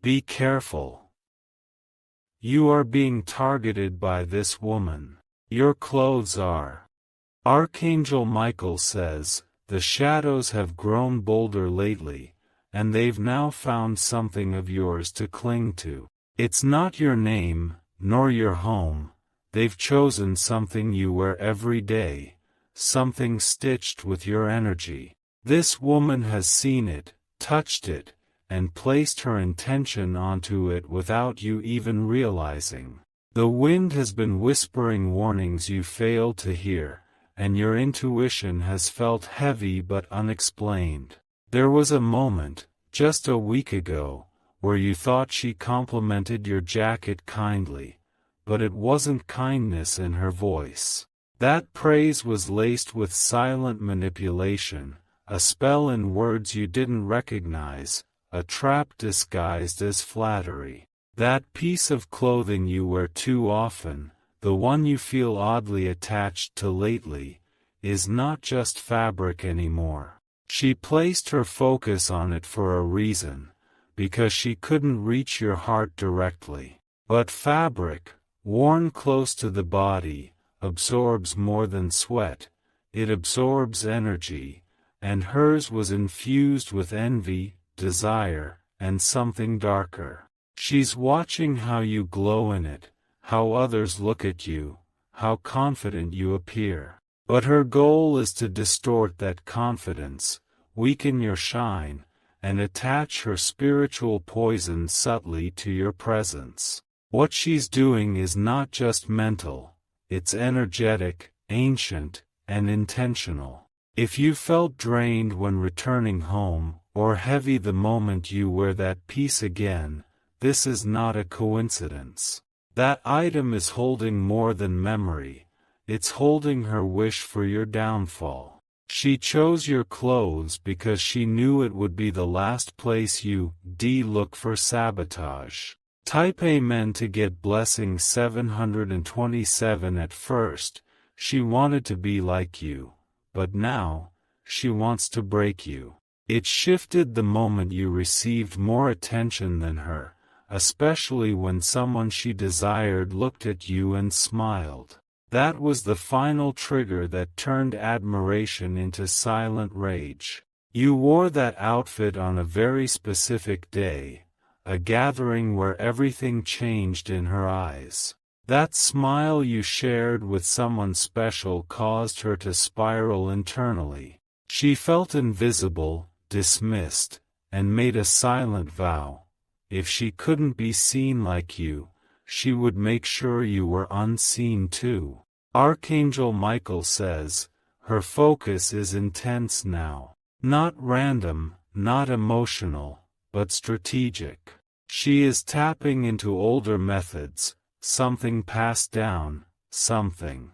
Be careful. You are being targeted by this woman. Your clothes are. Archangel Michael says, the shadows have grown bolder lately, and they've now found something of yours to cling to. It's not your name, nor your home. They've chosen something you wear every day, something stitched with your energy. This woman has seen it, touched it, and placed her intention onto it without you even realizing. The wind has been whispering warnings you failed to hear, and your intuition has felt heavy but unexplained. There was a moment, just a week ago, where you thought she complimented your jacket kindly, but it wasn't kindness in her voice. That praise was laced with silent manipulation, a spell in words you didn't recognize, a trap disguised as flattery. That piece of clothing you wear too often, the one you feel oddly attached to lately, is not just fabric anymore. She placed her focus on it for a reason, because she couldn't reach your heart directly. But fabric, worn close to the body, absorbs more than sweat. It absorbs energy, and hers was infused with envy, desire, and something darker. She's watching how you glow in it, how others look at you, how confident you appear. But her goal is to distort that confidence, weaken your shine, and attach her spiritual poison subtly to your presence. What she's doing is not just mental, it's energetic, ancient, and intentional. If you felt drained when returning home, or heavy the moment you wear that piece again, this is not a coincidence. That item is holding more than memory. It's holding her wish for your downfall. She chose your clothes because she knew it would be the last place you look for sabotage. Type Amen to get blessing 727. At first, she wanted to be like you, but now, she wants to break you. It shifted the moment you received more attention than her, especially when someone she desired looked at you and smiled. That was the final trigger that turned admiration into silent rage. You wore that outfit on a very specific day, a gathering where everything changed in her eyes. That smile you shared with someone special caused her to spiral internally. She felt invisible, dismissed, and made a silent vow. If she couldn't be seen like you, she would make sure you were unseen too. Archangel Michael says, her focus is intense now. Not random, not emotional, but strategic. She is tapping into older methods, something passed down, something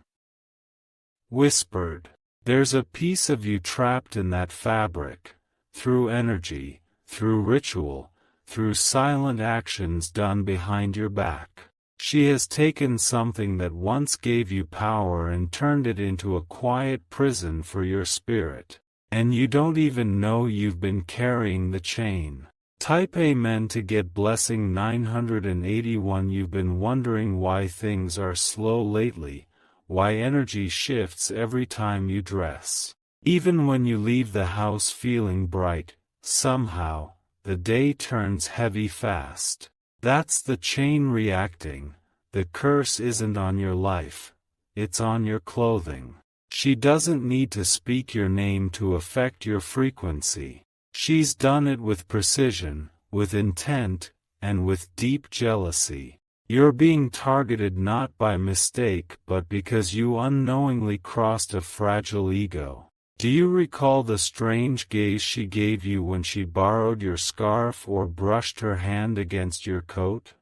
whispered. There's a piece of you trapped in that fabric, through energy, through ritual, through silent actions done behind your back. She has taken something that once gave you power and turned it into a quiet prison for your spirit. And you don't even know you've been carrying the chain. Type Amen to get blessing 981. You've been wondering why things are slow lately, why energy shifts every time you dress. Even when you leave the house feeling bright, somehow, the day turns heavy fast. That's the chain reacting. The curse isn't on your life, it's on your clothing. She doesn't need to speak your name to affect your frequency. She's done it with precision, with intent, and with deep jealousy. You're being targeted not by mistake but because you unknowingly crossed a fragile ego. Do you recall the strange gaze she gave you when she borrowed your scarf or brushed her hand against your coat?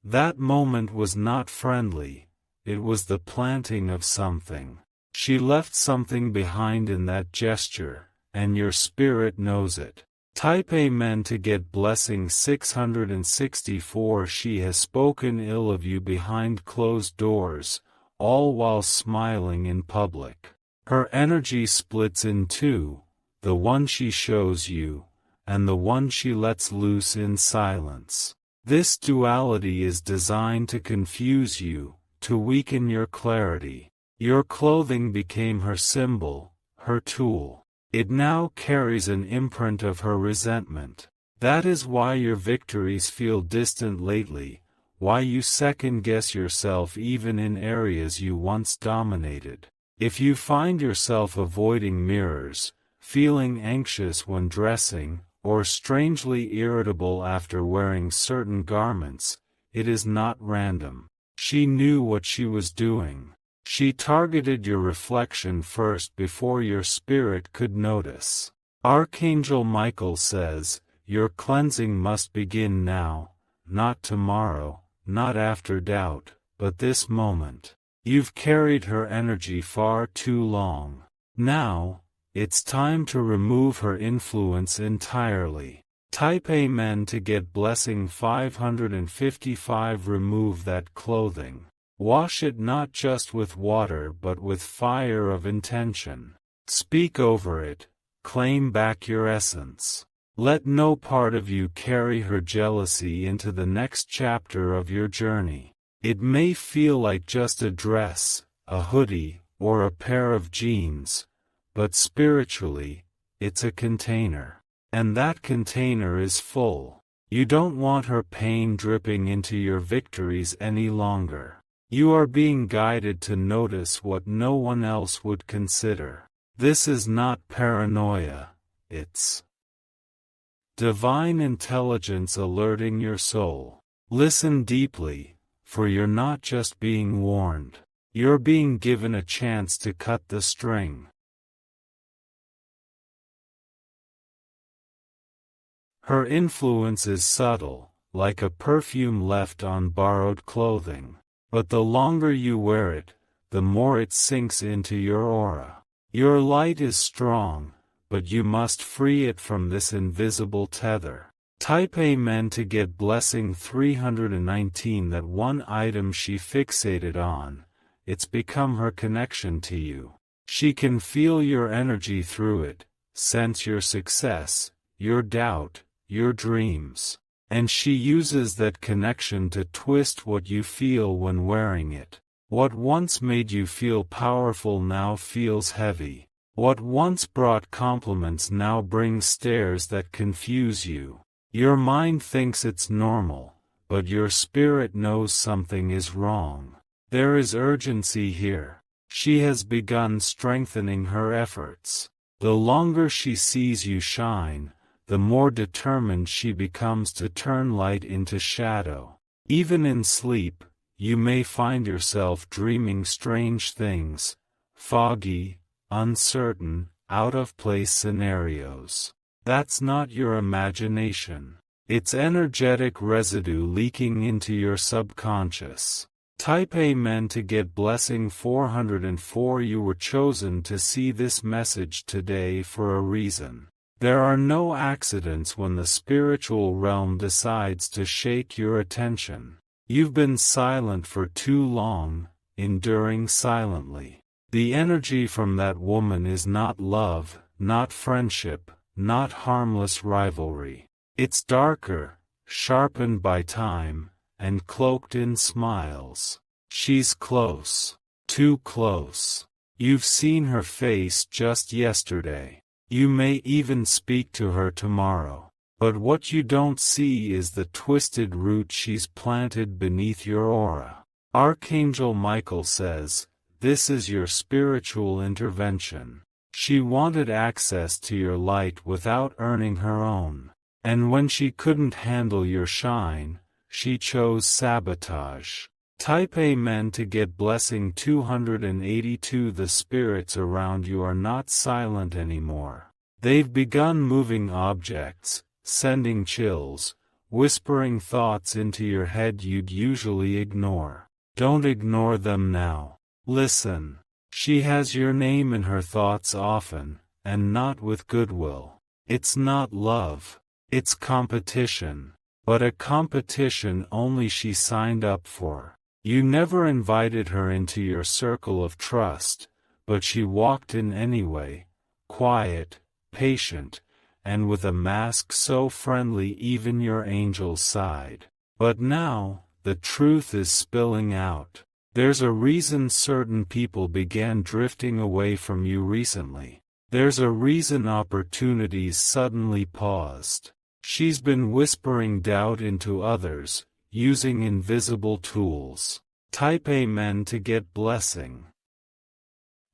That moment was not friendly, it was the planting of something. She left something behind in that gesture, and your spirit knows it. Type Amen to get blessing 664. She has spoken ill of you behind closed doors, all while smiling in public. Her energy splits in two, the one she shows you, and the one she lets loose in silence. This duality is designed to confuse you, to weaken your clarity. Your clothing became her symbol, her tool. It now carries an imprint of her resentment. That is why your victories feel distant lately, why you second-guess yourself even in areas you once dominated. If you find yourself avoiding mirrors, feeling anxious when dressing, or strangely irritable after wearing certain garments, it is not random. She knew what she was doing. She targeted your reflection first before your spirit could notice. Archangel Michael says, your cleansing must begin now, not tomorrow, not after doubt, but this moment. You've carried her energy far too long. Now, it's time to remove her influence entirely. Type Amen to get blessing 555. Remove that clothing. Wash it not just with water but with fire of intention. Speak over it. Claim back your essence. Let no part of you carry her jealousy into the next chapter of your journey. It may feel like just a dress, a hoodie, or a pair of jeans, but spiritually, it's a container. And that container is full. You don't want her pain dripping into your victories any longer. You are being guided to notice what no one else would consider. This is not paranoia, it's divine intelligence alerting your soul. Listen deeply, for you're not just being warned. You're being given a chance to cut the string. Her influence is subtle, like a perfume left on borrowed clothing. But the longer you wear it, the more it sinks into your aura. Your light is strong, but you must free it from this invisible tether. Type Amen to get blessing 319. That one item she fixated on, it's become her connection to you. She can feel your energy through it, sense your success, your doubt, your dreams. And she uses that connection to twist what you feel when wearing it. What once made you feel powerful now feels heavy. What once brought compliments now brings stares that confuse you. Your mind thinks it's normal, but your spirit knows something is wrong. There is urgency here. She has begun strengthening her efforts. The longer she sees you shine, the more determined she becomes to turn light into shadow. Even in sleep, you may find yourself dreaming strange things, foggy, uncertain, out-of-place scenarios. That's not your imagination. It's energetic residue leaking into your subconscious. Type Amen to get blessing 404. You were chosen to see this message today for a reason. There are no accidents when the spiritual realm decides to shake your attention. You've been silent for too long, enduring silently. The energy from that woman is not love, not friendship, not harmless rivalry. It's darker, sharpened by time, and cloaked in smiles. She's close. Too close. You've seen her face just yesterday. You may even speak to her tomorrow. But what you don't see is the twisted root she's planted beneath your aura. Archangel Michael says, this is your spiritual intervention. She wanted access to your light without earning her own. And when she couldn't handle your shine, she chose sabotage. Type Amen to get blessing 282. The spirits around you are not silent anymore. They've begun moving objects, sending chills, whispering thoughts into your head you'd usually ignore. Don't ignore them now. Listen. She has your name in her thoughts often, and not with goodwill. It's not love. It's competition. But a competition only she signed up for. You never invited her into your circle of trust, but she walked in anyway, quiet, patient, and with a mask so friendly even your angels sighed. But now, the truth is spilling out. There's a reason certain people began drifting away from you recently. There's a reason opportunities suddenly paused. She's been whispering doubt into others, using invisible tools. Type Amen to get blessing.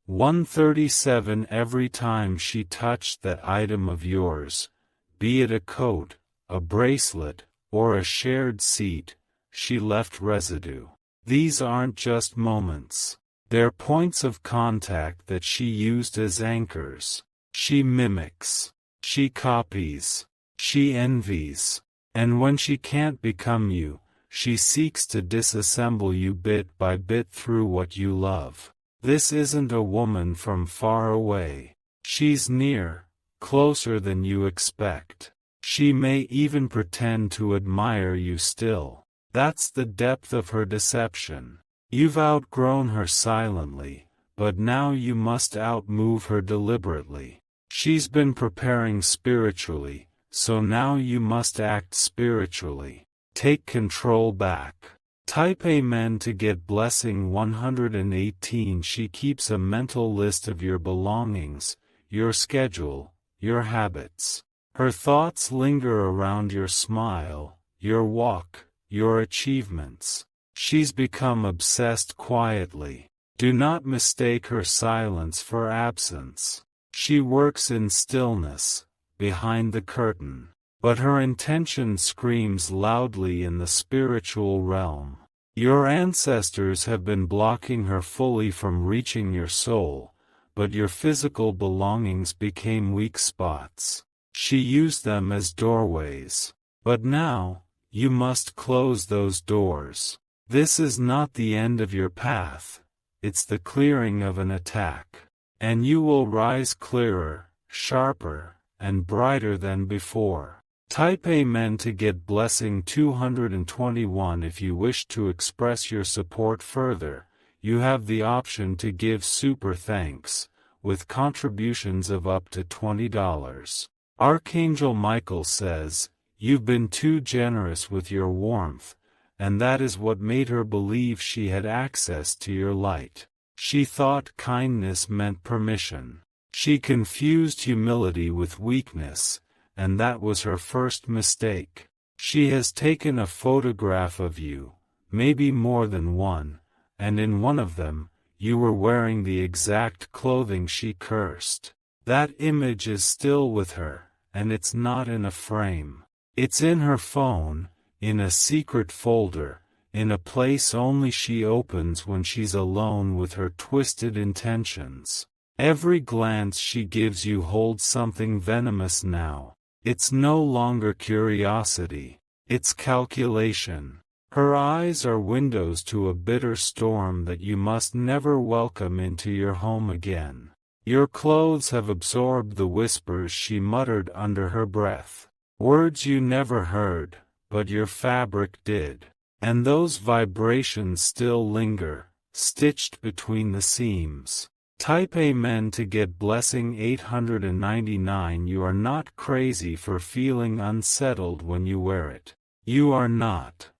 137 Every time she touched that item of yours, be it a coat, a bracelet, or a shared seat, she left residue. These aren't just moments. They're points of contact that she used as anchors. She mimics. She copies. She envies. And when she can't become you, she seeks to disassemble you bit by bit through what you love. This isn't a woman from far away. She's near, closer than you expect. She may even pretend to admire you still. That's the depth of her deception. You've outgrown her silently, but now you must outmove her deliberately. She's been preparing spiritually, so now you must act spiritually. Take control back. Type Amen to get blessing 118. She keeps a mental list of your belongings, your schedule, your habits. Her thoughts linger around your smile, your walk, your achievements. She's become obsessed quietly. Do not mistake her silence for absence. She works in stillness, behind the curtain. But her intention screams loudly in the spiritual realm. Your ancestors have been blocking her fully from reaching your soul, but your physical belongings became weak spots. She used them as doorways. But now, you must close those doors. This is not the end of your path, it's the clearing of an attack. And you will rise clearer, sharper, and brighter than before. Type Amen to get blessing 221. If you wish to express your support further, you have the option to give super thanks, with contributions of up to $20. Archangel Michael says, "You've been too generous with your warmth, and that is what made her believe she had access to your light. She thought kindness meant permission. She confused humility with weakness, and that was her first mistake. She has taken a photograph of you, maybe more than one, and in one of them, you were wearing the exact clothing she cursed. That image is still with her, and it's not in a frame. It's in her phone, in a secret folder, in a place only she opens when she's alone with her twisted intentions. Every glance she gives you holds something venomous now. It's no longer curiosity, it's calculation. Her eyes are windows to a bitter storm that you must never welcome into your home again. Your clothes have absorbed the whispers she muttered under her breath. Words you never heard, but your fabric did. And those vibrations still linger, stitched between the seams. Type Amen to get blessing 899. You are not crazy for feeling unsettled when you wear it. You are not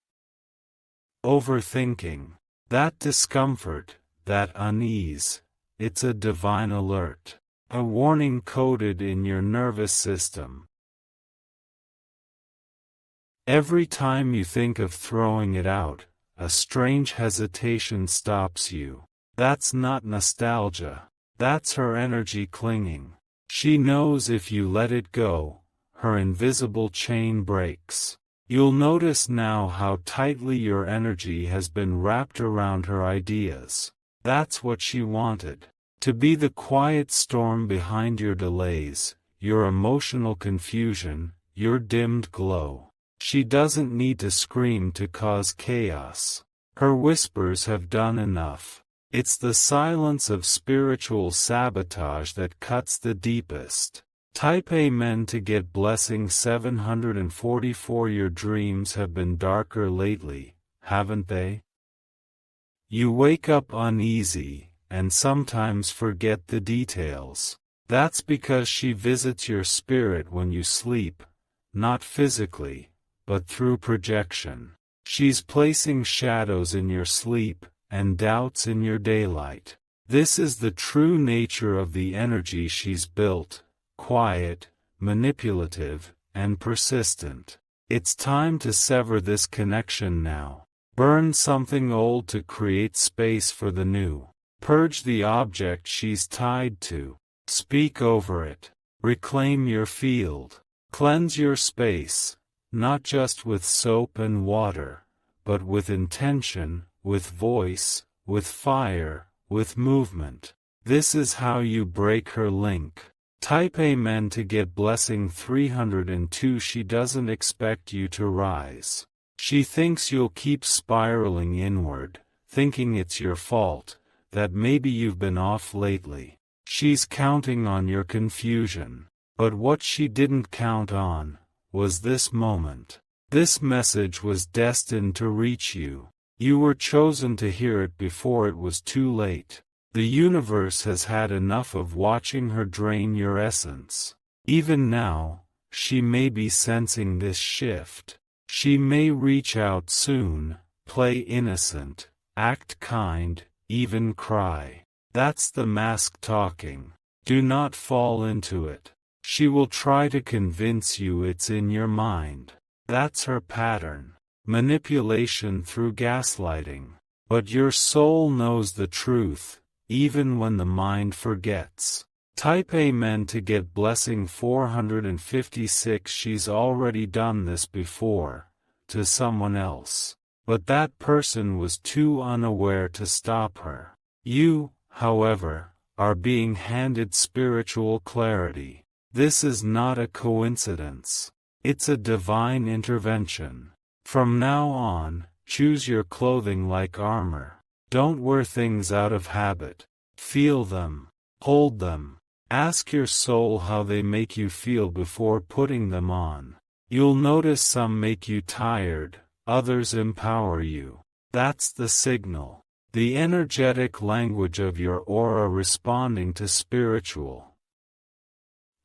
overthinking. That discomfort, that unease, it's a divine alert. A warning coded in your nervous system. Every time you think of throwing it out, a strange hesitation stops you. That's not nostalgia. That's her energy clinging. She knows if you let it go, her invisible chain breaks. You'll notice now how tightly your energy has been wrapped around her ideas. That's what she wanted. To be the quiet storm behind your delays, your emotional confusion, your dimmed glow. She doesn't need to scream to cause chaos. Her whispers have done enough. It's the silence of spiritual sabotage that cuts the deepest. Type Amen to get blessing 744. Your dreams have been darker lately, haven't they? You wake up uneasy, and sometimes forget the details. That's because she visits your spirit when you sleep, not physically, but through projection. She's placing shadows in your sleep, and doubts in your daylight. This is the true nature of the energy she's built: quiet, manipulative, and persistent. It's time to sever this connection now. Burn something old to create space for the new. Purge the object she's tied to. Speak over it. Reclaim your field. Cleanse your space, not just with soap and water, but with intention, with voice, with fire, with movement. This is how you break her link. Type Amen to get blessing 302. She doesn't expect you to rise. She thinks you'll keep spiraling inward, thinking it's your fault, that maybe you've been off lately. She's counting on your confusion. But what she didn't count on was this moment. This message was destined to reach you. You were chosen to hear it before it was too late. The universe has had enough of watching her drain your essence. Even now, she may be sensing this shift. She may reach out soon, play innocent, act kind, even cry. That's the mask talking. Do not fall into it. She will try to convince you it's in your mind. That's her pattern. Manipulation through gaslighting. But your soul knows the truth, even when the mind forgets. Type Amen to get blessing 456. She's already done this before, to someone else. But that person was too unaware to stop her. You, however, are being handed spiritual clarity. This is not a coincidence. It's a divine intervention. From now on, choose your clothing like armor. Don't wear things out of habit. Feel them. Hold them. Ask your soul how they make you feel before putting them on. You'll notice some make you tired, others empower you. That's the signal. The energetic language of your aura responding to spiritual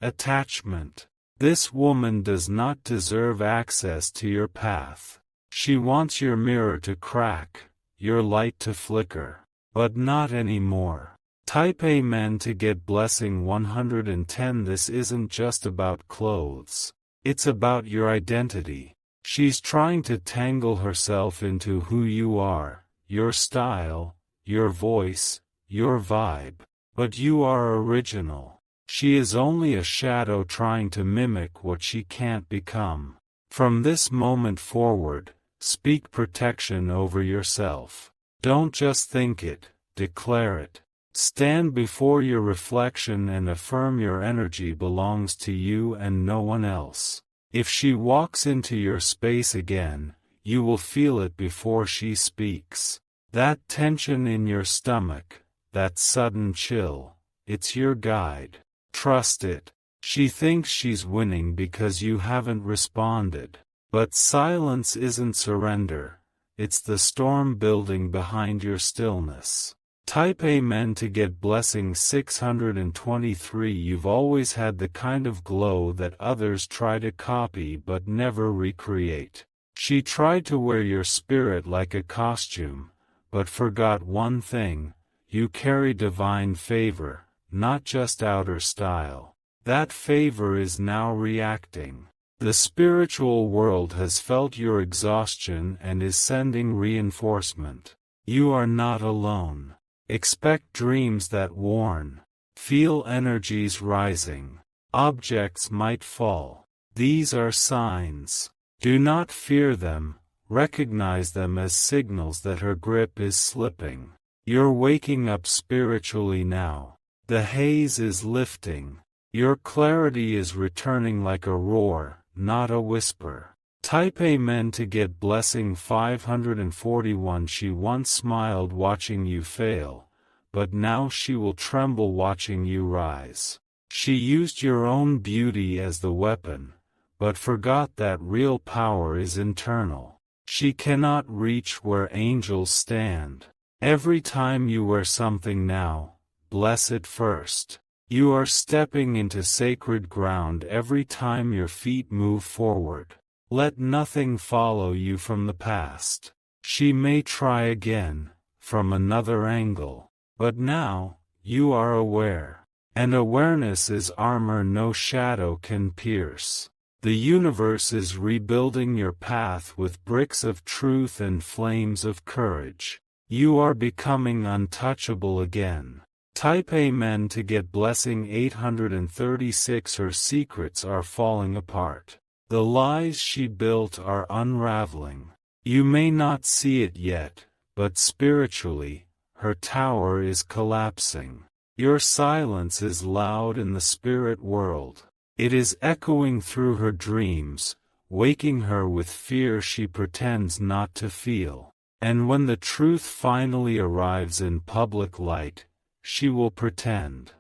attachment. This woman does not deserve access to your path. She wants your mirror to crack, your light to flicker. But not anymore. Type Amen to get blessing 110. This isn't just about clothes. It's about your identity. She's trying to tangle herself into who you are, your style, your voice, your vibe. But you are original. She is only a shadow trying to mimic what she can't become. From this moment forward, speak protection over yourself. Don't just think it, declare it. Stand before your reflection and affirm your energy belongs to you and no one else. If she walks into your space again, you will feel it before she speaks. That tension in your stomach, that sudden chill, it's your guide. Trust it. She thinks she's winning because you haven't responded. But silence isn't surrender. It's the storm building behind your stillness. Type Amen to get blessing 623. You've always had the kind of glow that others try to copy but never recreate. She tried to wear your spirit like a costume, but forgot one thing: you carry divine favor, not just outer style. That favor is now reacting. The spiritual world has felt your exhaustion and is sending reinforcement. You are not alone. Expect dreams that warn. Feel energies rising. Objects might fall. These are signs. Do not fear them. Recognize them as signals that her grip is slipping. You're waking up spiritually now. The haze is lifting. Your clarity is returning like a roar, not a whisper. Type Amen to get blessing 541. She once smiled watching you fail, but now she will tremble watching you rise. She used your own beauty as the weapon, but forgot that real power is internal. She cannot reach where angels stand. Every time you wear something now, bless it first. You are stepping into sacred ground every time your feet move forward. Let nothing follow you from the past. She may try again, from another angle. But now, you are aware. And awareness is armor no shadow can pierce. The universe is rebuilding your path with bricks of truth and flames of courage. You are becoming untouchable again. Type Amen to get blessing 836. Her secrets are falling apart. The lies she built are unraveling. You may not see it yet, but spiritually, her tower is collapsing. Your silence is loud in the spirit world. It is echoing through her dreams, waking her with fear she pretends not to feel. And when the truth finally arrives in public light, she will pretend.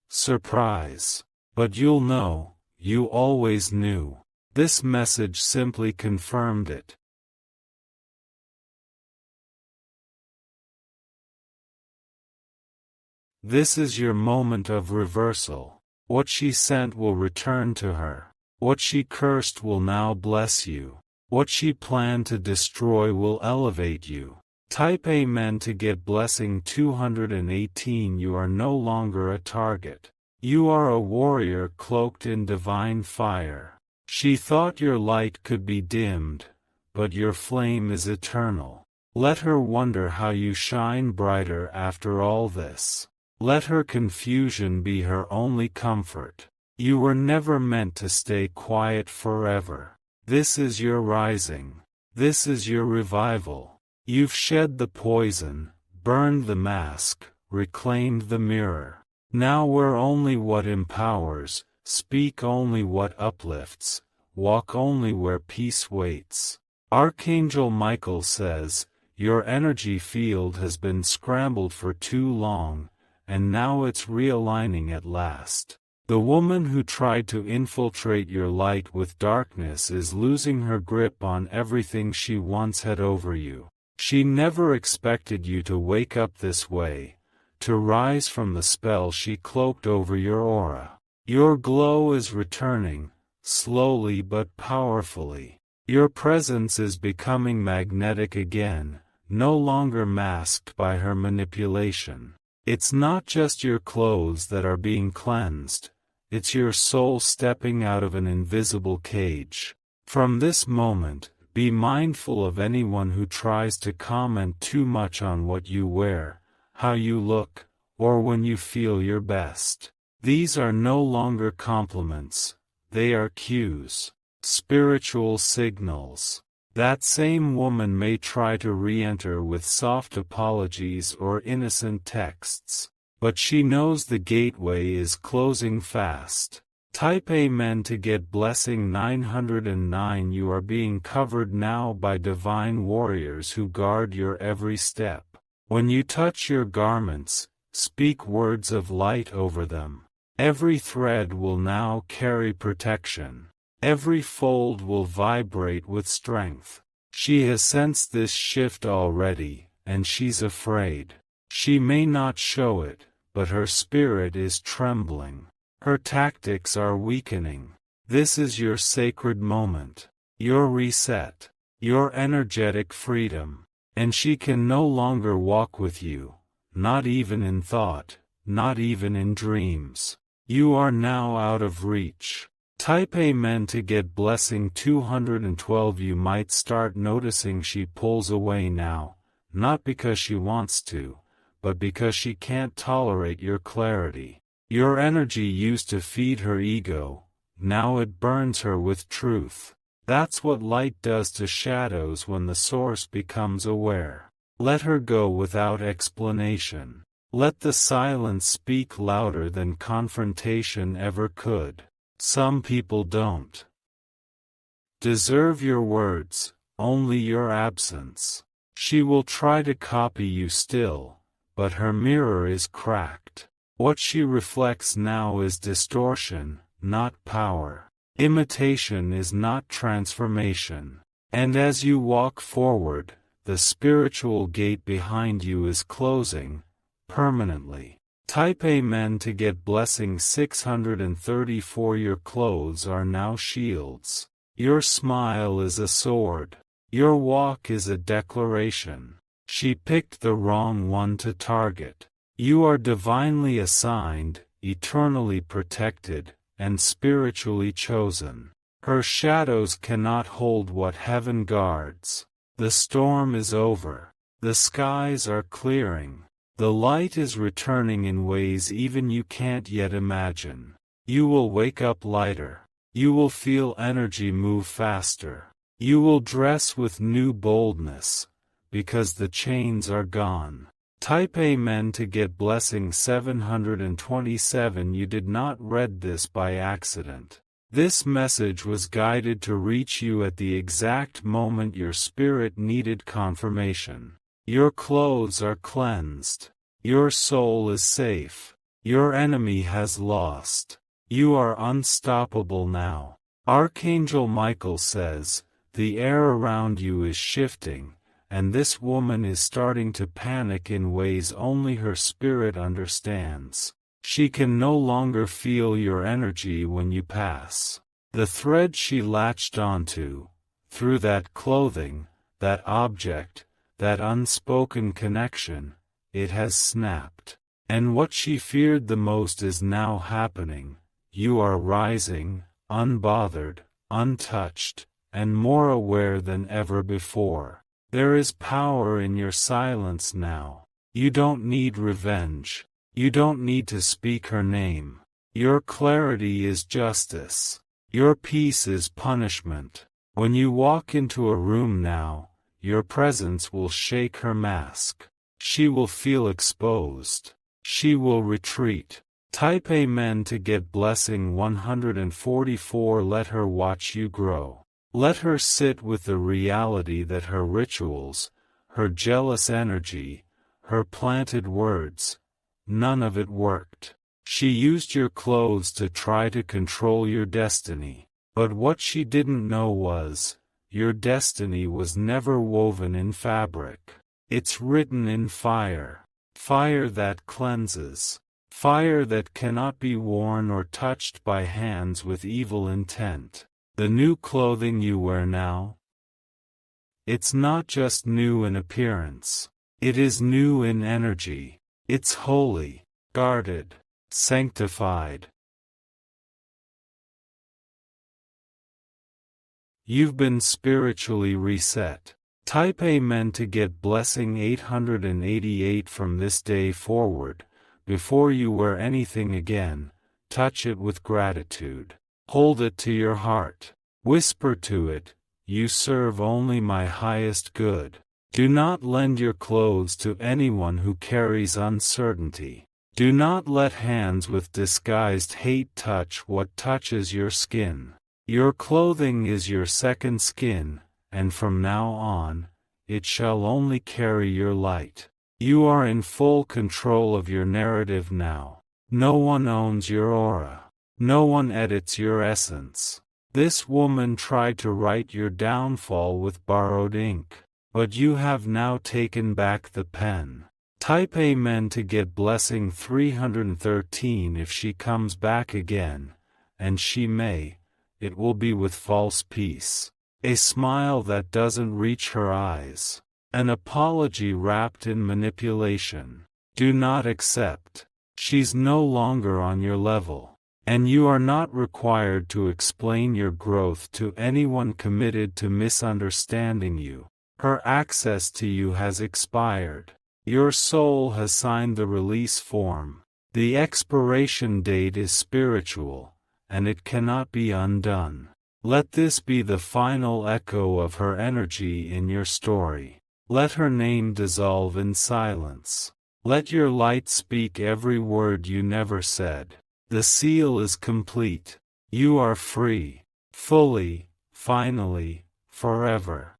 Surprise. But you'll know, you always knew. This message simply confirmed it. This is your moment of reversal. What she sent will return to her. What she cursed will now bless you. What she planned to destroy will elevate you. Type Amen to get blessing 218. You are no longer a target. You are a warrior cloaked in divine fire. She thought your light could be dimmed, but your flame is eternal. Let her wonder how you shine brighter after all this. Let her confusion be her only comfort. You were never meant to stay quiet forever. This is your rising. This is your revival. You've shed the poison, burned the mask, reclaimed the mirror. Now wear only what empowers, speak only what uplifts, walk only where peace waits. Archangel Michael says, your energy field has been scrambled for too long, and now it's realigning at last. The woman who tried to infiltrate your light with darkness is losing her grip on everything she once had over you. She never expected you to wake up this way, to rise from the spell she cloaked over your aura. Your glow is returning, slowly but powerfully. Your presence is becoming magnetic again, no longer masked by her manipulation. It's not just your clothes that are being cleansed, it's your soul stepping out of an invisible cage. From this moment, be mindful of anyone who tries to comment too much on what you wear, how you look, or when you feel your best. These are no longer compliments, they are cues, spiritual signals. That same woman may try to re-enter with soft apologies or innocent texts, but she knows the gateway is closing fast. Type Amen to get blessing 909. You are being covered now by divine warriors who guard your every step. When you touch your garments, speak words of light over them. Every thread will now carry protection. Every fold will vibrate with strength. She has sensed this shift already, and she's afraid. She may not show it, but her spirit is trembling. Her tactics are weakening. This is your sacred moment, your reset, your energetic freedom. And she can no longer walk with you, not even in thought, not even in dreams. You are now out of reach. Type Amen to get blessing 212. You might start noticing she pulls away now, not because she wants to, but because she can't tolerate your clarity. Your energy used to feed her ego, now it burns her with truth. That's what light does to shadows when the source becomes aware. Let her go without explanation. Let the silence speak louder than confrontation ever could. Some people don't deserve your words, only your absence. She will try to copy you still, but her mirror is cracked. What she reflects now is distortion, not power. Imitation is not transformation. And as you walk forward, the spiritual gate behind you is closing, permanently. Type Amen to get blessing 634. Your clothes are now shields. Your smile is a sword. Your walk is a declaration. She picked the wrong one to target. You are divinely assigned, eternally protected, and spiritually chosen. Her shadows cannot hold what heaven guards. The storm is over. The skies are clearing. The light is returning in ways even you can't yet imagine. You will wake up lighter. You will feel energy move faster. You will dress with new boldness, because the chains are gone. Type Amen to get blessing 727. You did not read this by accident. This message was guided to reach you at the exact moment your spirit needed confirmation. Your clothes are cleansed. Your soul is safe. Your enemy has lost. You are unstoppable now. Archangel Michael says, the air around you is shifting, and this woman is starting to panic in ways only her spirit understands. She can no longer feel your energy when you pass. The thread she latched onto, through that clothing, that object, that unspoken connection, it has snapped. And what she feared the most is now happening. You are rising, unbothered, untouched, and more aware than ever before. There is power in your silence now. You don't need revenge. You don't need to speak her name. Your clarity is justice. Your peace is punishment. When you walk into a room now, your presence will shake her mask. She will feel exposed. She will retreat. Type Amen to get blessing 144. Let her watch you grow. Let her sit with the reality that her rituals, her jealous energy, her planted words, none of it worked. She used your clothes to try to control your destiny. But what she didn't know was, your destiny was never woven in fabric. It's written in fire. Fire that cleanses. Fire that cannot be worn or touched by hands with evil intent. The new clothing you wear now, it's not just new in appearance. It is new in energy. It's holy, guarded, sanctified. You've been spiritually reset. Type Amen to get blessing 888. From this day forward, before you wear anything again, touch it with gratitude. Hold it to your heart. Whisper to it, you serve only my highest good. Do not lend your clothes to anyone who carries uncertainty. Do not let hands with disguised hate touch what touches your skin. Your clothing is your second skin, and from now on, it shall only carry your light. You are in full control of your narrative now. No one owns your aura. No one edits your essence. This woman tried to write your downfall with borrowed ink, but you have now taken back the pen. Type Amen to get blessing 313. If she comes back again, and she may, it will be with false peace. A smile that doesn't reach her eyes. An apology wrapped in manipulation. Do not accept. She's no longer on your level. And you are not required to explain your growth to anyone committed to misunderstanding you. Her access to you has expired. Your soul has signed the release form. The expiration date is spiritual, and it cannot be undone. Let this be the final echo of her energy in your story. Let her name dissolve in silence. Let your light speak every word you never said. The seal is complete. You are free. Fully, finally, forever.